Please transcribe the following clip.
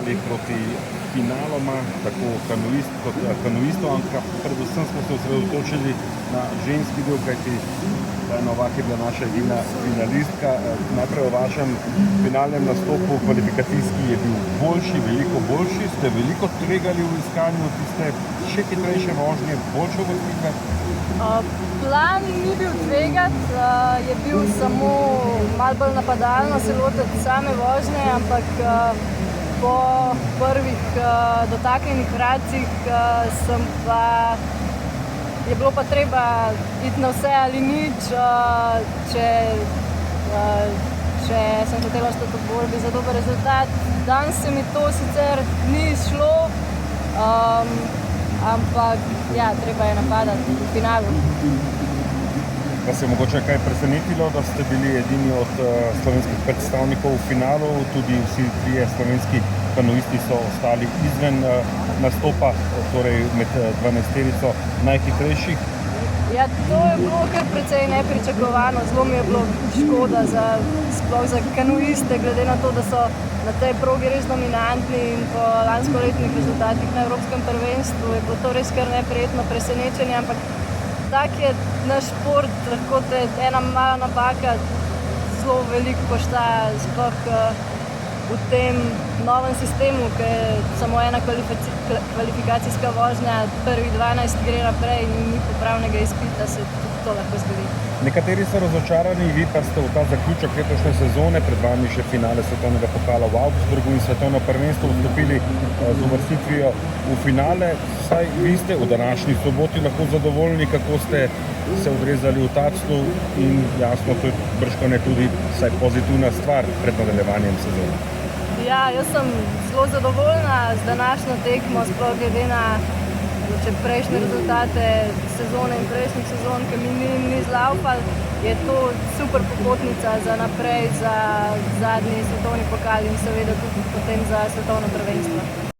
stali proti finaloma, tako kanuist kot kanuistov, ampak predvsem smo se osredotočili na ženski del, kajti Novak je bila naša edina finalistka. Najprej o vašem finalnem nastopu, kvalifikacijski je bil boljši, veliko boljši, ste veliko tvegali v iskanju tiste še hitrejše vožnje, boljše uvrstitve? Plan ni bil tvegati, je bil samo malo bolj napadalno se lotiti same vožnje, ampak po prvih dotaknjenih vratcih je bilo pa treba iti na vse ali nič, če sem hotela ostati v borbi za dober rezultat. Danes se mi to sicer ni izšlo, ampak ja, treba je napadati v finalu. Vas je mogoče kaj presenetilo, da ste bili edini od slovenskih predstavnikov v finalu, tudi vsi trije slovenski kanuisti so ostali izven nastopa, torej med 12-terico najhitrejših? Ja, to je bilo kar precej nepričakovano, zelo mi je bilo škoda sploh za kanuiste, glede na to, da so na tej progi res dominantni in po lanskoletnih rezultatih na Evropskem prvenstvu je bilo to res kar neprijetno presenečenje, ampak tak je naš šport, lahko te ena mala napaka zelo veliko košta, sploh v tem novem sistemu, ki je samo ena kvalifikacijska vožnja, prvih 12 gre naprej in ni popravnega izpita, se tudi to lahko zgodi. Nekateri so razočarani, vi pa ste v ta zaključek letošnje sezone, pred vami še finale svetovnega pokala v Augsburgu in svetovno prvenstvo, vstopili z uvrstitvijo v finale. Vsaj vi ste v današnji soboti lahko zadovoljni, kako ste se odrezali v Tacnu in jasno, to je bržkone tudi vsaj pozitivna stvar pred nadaljevanjem sezone. Ja, jaz sem zelo zadovoljna z današnjo tekmo, sploh glede na prejšnje rezultate sezone in prejšnjih sezon, ki mi ni zlaufal, je to super popotnica za naprej, za zadnji svetovni pokal in seveda tudi potem za svetovno prvenstvo.